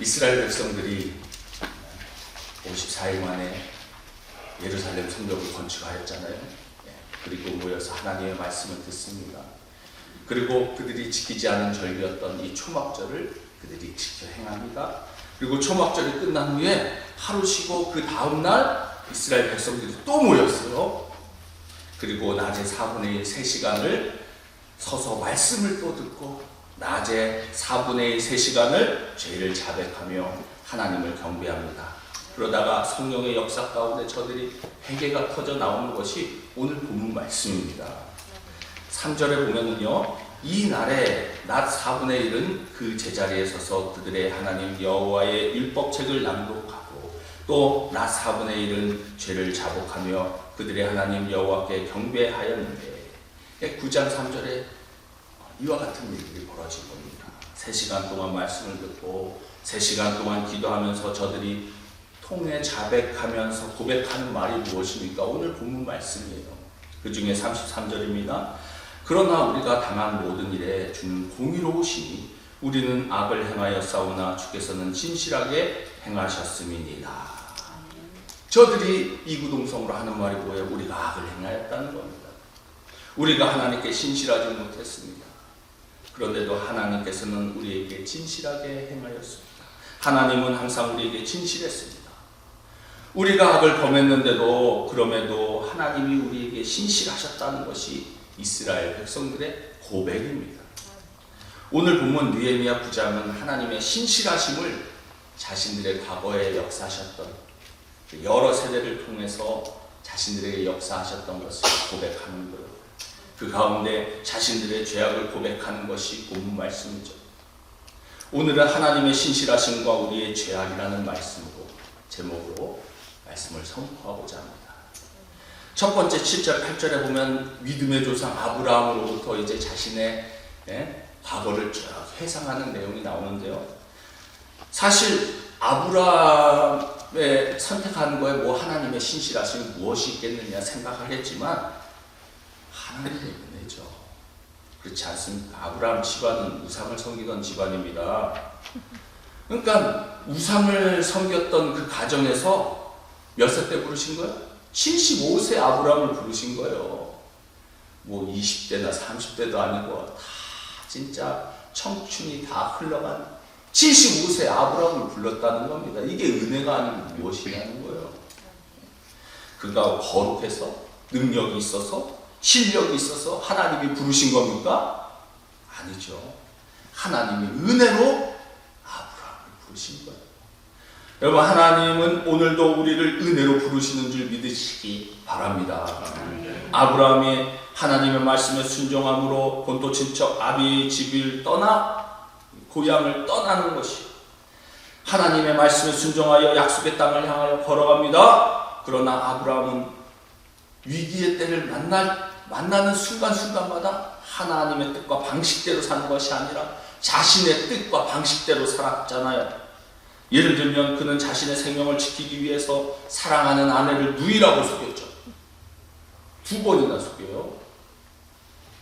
이스라엘 백성들이 54일 만에 예루살렘 성벽을 건축하였잖아요. 그리고 모여서 하나님의 말씀을 듣습니다. 그리고 그들이 지키지 않은 절기였던 이 초막절을 그들이 지켜 행합니다. 그리고 초막절이 끝난 후에 하루 쉬고 그 다음날 이스라엘 백성들이 또 모였어요. 그리고 낮에 4분의 1, 3시간을 서서 말씀을 또 듣고 낮에 4분의 1, 3시간을 죄를 자백하며 하나님을 경배합니다. 그러다가 성령의 역사 가운데 저들이 회개가 터져 나오는 것이 오늘 본문 말씀입니다. 3절에 보면은요, 이 날에 낮 4분의 1은 그 제자리에 서서 그들의 하나님 여호와의 율법책을 낭독하고 또 낮 4분의 1은 죄를 자복하며 그들의 하나님 여호와께 경배하였는데 9장 3절에 이와 같은 일들이 벌어진 겁니다. 3시간 동안 말씀을 듣고 3시간 동안 기도하면서 저들이 통해 자백하면서 고백하는 말이 무엇입니까? 오늘 본문 말씀이에요. 그 중에 33절입니다. 그러나 우리가 당한 모든 일에 주는 공의로우시니 우리는 악을 행하여 싸우나 주께서는 진실하게 행하셨음이니라. 저들이 이구동성으로 하는 말이 뭐예요? 우리가 악을 행하였다는 겁니다. 우리가 하나님께 신실하지 못했습니다. 그런데도 하나님께서는 우리에게 진실하게 행하였습니다. 하나님은 항상 우리에게 진실했습니다. 우리가 악을 범했는데도 그럼에도 하나님이 우리에게 신실하셨다는 것이 이스라엘 백성들의 고백입니다. 오늘 본문 느헤미야 9장은 하나님의 신실하심을 자신들의 과거에 역사하셨던 여러 세대를 통해서 자신들에게 역사하셨던 것을 고백하는 거예요. 그 가운데 자신들의 죄악을 고백하는 것이 본문 말씀이죠. 오늘은 하나님의 신실하심과 우리의 죄악이라는 말씀으로 제목으로 말씀을 선포하고자 합니다. 첫 번째 7절 8절에 보면 믿음의 조상 아브라함으로부터 이제 자신의 과거를 쭉 회상하는 내용이 나오는데요. 사실 아브라함의 선택하는 거에 뭐 하나님의 신실하심이 무엇이 있겠느냐 생각하겠지만 하나님의 은혜죠. 그렇지 않습니까? 아브라함 집안은 우상을 섬기던 집안입니다. 그러니까 우상을 섬겼던 그 가정에서 몇 세 때 부르신 거예요? 75세 아브라함을 부르신 거예요. 뭐 20대나 30대도 아니고 다 진짜 청춘이 다 흘러간 75세 아브라함을 불렀다는 겁니다. 이게 은혜가 아니면 무엇이냐는 거예요. 그가 거룩해서 능력이 있어서 실력이 있어서 하나님이 부르신 겁니까? 아니죠. 하나님이 은혜로 아브라함을 부르신 거예요. 여러분, 하나님은 오늘도 우리를 은혜로 부르시는 줄 믿으시기 바랍니다. 아브라함이 하나님의 말씀에 순종함으로 본토 친척 아비의 집을 떠나 고향을 떠나는 것이 하나님의 말씀에 순종하여 약속의 땅을 향하여 걸어갑니다. 그러나 아브라함은 위기의 때를 만나는 순간순간마다 하나님의 뜻과 방식대로 사는 것이 아니라 자신의 뜻과 방식대로 살았잖아요. 예를 들면 그는 자신의 생명을 지키기 위해서 사랑하는 아내를 누이라고 속였죠. 2번이나 속여요.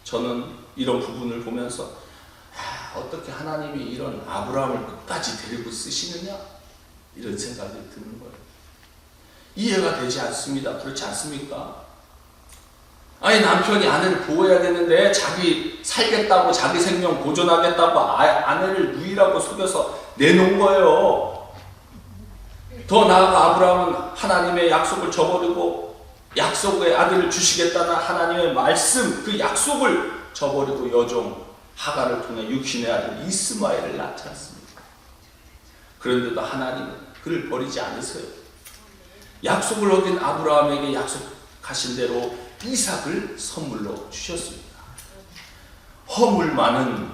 저는 이런 부분을 보면서 어떻게 하나님이 이런 아브라함을 끝까지 데리고 쓰시느냐? 이런 생각이 드는 거예요. 이해가 되지 않습니다. 그렇지 않습니까? 아니, 남편이 아내를 보호해야 되는데 자기 살겠다고 자기 생명 보존하겠다고 아내를 누이라고 속여서 내놓은 거예요. 더 나아가 아브라함은 하나님의 약속을 저버리고 약속의 아들을 주시겠다는 하나님의 말씀, 그 약속을 저버리고 여종 하갈을 통해 육신의 아들 이스마엘을 낳지 않습니까? 그런데도 하나님은 그를 버리지 않으세요. 약속을 어긴 아브라함에게 약속하신 대로 이삭을 선물로 주셨습니다. 허물 많은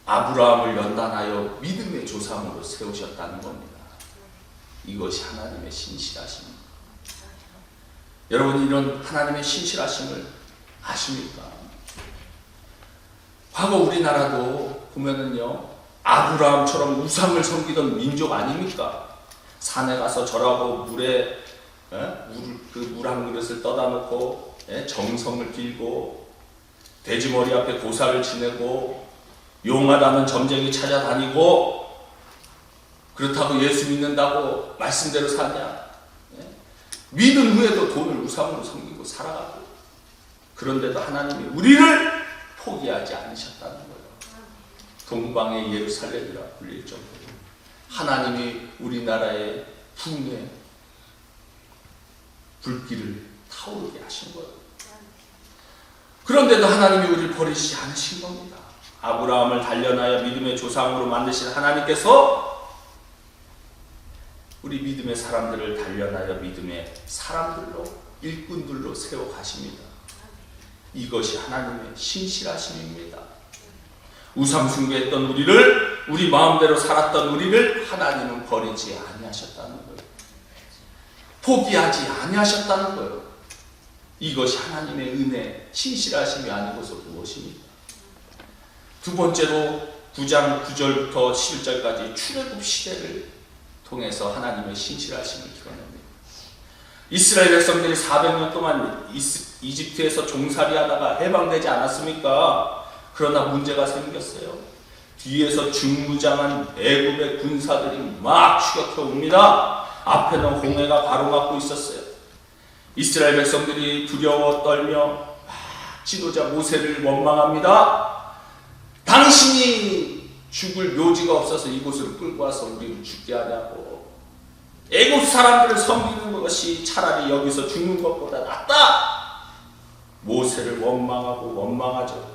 아브라함을 연단하여 믿음의 조상으로 세우셨다는 겁니다. 이것이 하나님의 신실하심입니다. 여러분, 이런 하나님의 신실하심을 아십니까? 과거 우리나라도 보면은요, 아브라함처럼 우상을 섬기던 민족 아닙니까? 산에 가서 절하고 물에 물 한 그릇을 떠다 놓고 정성을 들고 돼지머리 앞에 고사를 지내고 용하다는 점쟁이 찾아다니고 그렇다고 예수 믿는다고 말씀대로 사냐? 믿은 후에도 돈을 우상으로 섬기고 살아가고, 그런데도 하나님이 우리를 포기하지 않으셨다는 거예요. 동방의 예루살렘이라 불릴 정도로 하나님이 우리나라의 붕에 불길을 타오르게 하신 거예요. 그런데도 하나님이 우리를 버리시지 않으신 겁니다. 아브라함을 단련하여 믿음의 조상으로 만드신 하나님께서 우리 믿음의 사람들을 단련하여 믿음의 사람들로, 일꾼들로 세워 가십니다. 이것이 하나님의 신실하심입니다. 우상 숭배했던 우리를, 우리 마음대로 살았던 우리를 하나님은 버리지 아니하셨다는 거예요. 포기하지 아니하셨다는 거예요. 이것이 하나님의 은혜, 신실하심이 아니고서 무엇입니까? 두 번째로 9장 9절부터 11절까지 출애굽 시대를 통해서 하나님의 신실하심을 드러냅니다. 이스라엘 백성들이 400년 동안 이집트에서 종살이하다가 해방되지 않았습니까? 그러나 문제가 생겼어요. 뒤에서 중무장한 애굽의 군사들이 막 추격해 옵니다. 앞에는 홍해가 가로막고 있었어요. 이스라엘 백성들이 두려워 떨며 막 지도자 모세를 원망합니다. 당신이 죽을 묘지가 없어서 이곳으로 끌고 와서 우리를 죽게 하냐고. 애굽 사람들을 섬기는 것이 차라리 여기서 죽는 것보다 낫다. 모세를 원망하고 원망하죠.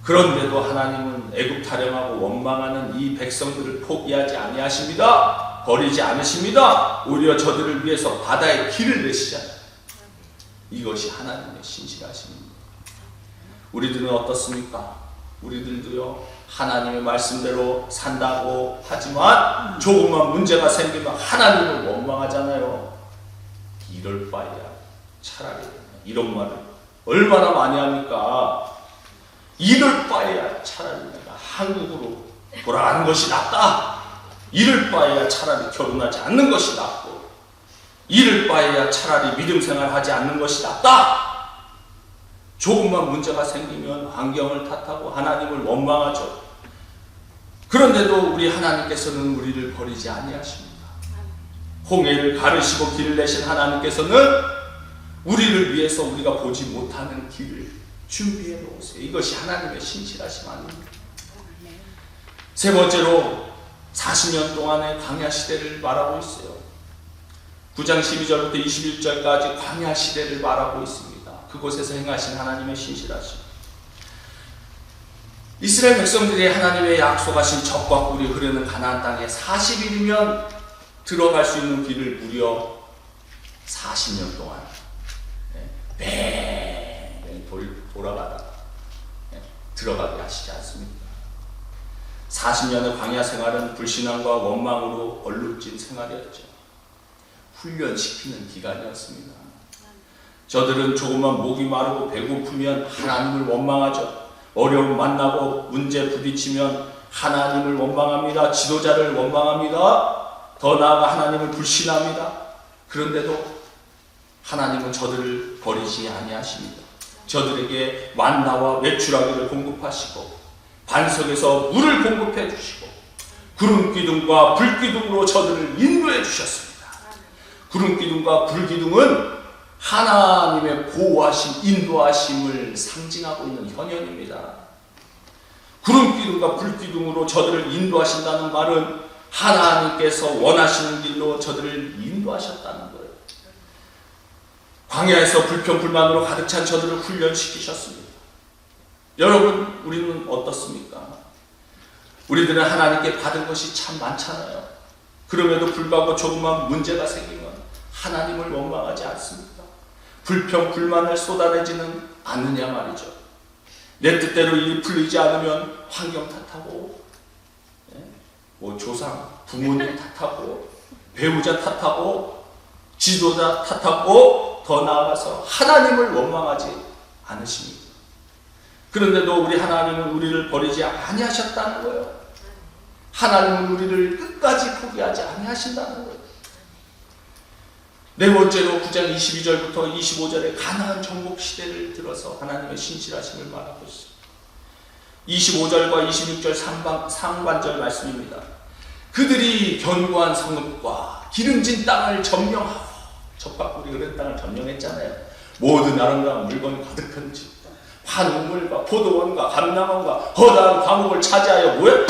그런데도 하나님은 애굽 타령하고 원망하는 이 백성들을 포기하지 아니하십니다. 버리지 않으십니다. 오히려 저들을 위해서 바다에 길을 내시잖아요. 이것이 하나님의 신실하심입니다. 우리들은 어떻습니까? 우리들도요, 하나님의 말씀대로 산다고 하지만 조금만 문제가 생기면 하나님을 원망하잖아요. 이럴 바에야 차라리, 이런 말을 얼마나 많이 합니까? 이럴 바에야 차라리 내가 한국으로 돌아가는 것이 낫다. 이럴 바에야 차라리 결혼하지 않는 것이 낫고, 이럴 바에야 차라리 믿음 생활하지 않는 것이 낫다. 조금만 문제가 생기면 환경을 탓하고 하나님을 원망하죠. 그런데도 우리 하나님께서는 우리를 버리지 아니하십니다. 홍해를 가르시고 길을 내신 하나님께서는 우리를 위해서 우리가 보지 못하는 길을 준비해 놓으세요. 이것이 하나님의 신실하심 아닙니까? 세 번째로 40년 동안의 광야 시대를 말하고 있어요. 9장 12절부터 21절까지 광야 시대를 말하고 있습니다. 그곳에서 행하신 하나님의 신실하심. 이스라엘 백성들이 하나님의 약속하신 젖과 꿀이 흐르는 가나안 땅에 40일이면 들어갈 수 있는 길을 무려 40년 동안 매일 돌아가다 들어가게 하시지 않습니까? 40년의 광야 생활은 불신앙과 원망으로 얼룩진 생활이었죠. 훈련시키는 기간이었습니다. 저들은 조금만 목이 마르고 배고프면 하나님을 원망하죠. 어려움 만나고 문제 부딪히면 하나님을 원망합니다. 지도자를 원망합니다. 더 나아가 하나님을 불신합니다. 그런데도 하나님은 저들을 버리지 아니하십니다. 저들에게 만나와 메추라기를 공급하시고 반석에서 물을 공급해 주시고 구름기둥과 불기둥으로 저들을 인도해 주셨습니다. 구름기둥과 불기둥은 하나님의 보호하심, 인도하심을 상징하고 있는 현현입니다. 구름기둥과 불기둥으로 저들을 인도하신다는 말은 하나님께서 원하시는 길로 저들을 인도하셨다는 거예요. 광야에서 불평불만으로 가득 찬 저들을 훈련시키셨습니다. 여러분, 우리는 어떻습니까? 우리들은 하나님께 받은 것이 참 많잖아요. 그럼에도 불구하고 조금만 문제가 생기면 하나님을 원망하지 않습니다. 불평불만을 쏟아내지는 않느냐 말이죠. 내 뜻대로 일이 풀리지 않으면 환경 탓하고, 조상, 부모님 탓하고, 배우자 탓하고, 지도자 탓하고, 더 나아가서 하나님을 원망하지 않으십니다. 그런데도 우리 하나님은 우리를 버리지 아니하셨다는 거예요. 하나님은 우리를 끝까지 포기하지 아니하신다는 거예요. 네 번째로 9장 22절부터 25절에 가나안 정복 시대를 들어서 하나님의 신실하심을 말하고 있습니다. 25절과 26절 상반절 말씀입니다. 그들이 견고한 성읍과 기름진 땅을 점령하고, 젖밥꿀이 흐른 땅을 점령했잖아요. 모든 아름다운 물건이 가득한 집, 한우물과 포도원과 감람원과 허다한 광목을 차지하여 뭐야?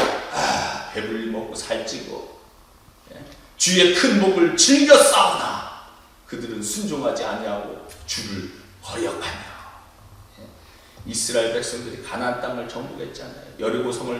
배불리 먹고 살찌고, 주의 큰 복을 즐겨 싸우나 그들은 순종하지 아니하고 주를 거역하며. 이스라엘 백성들이 가나안 땅을 정복했잖아요. 여리고성을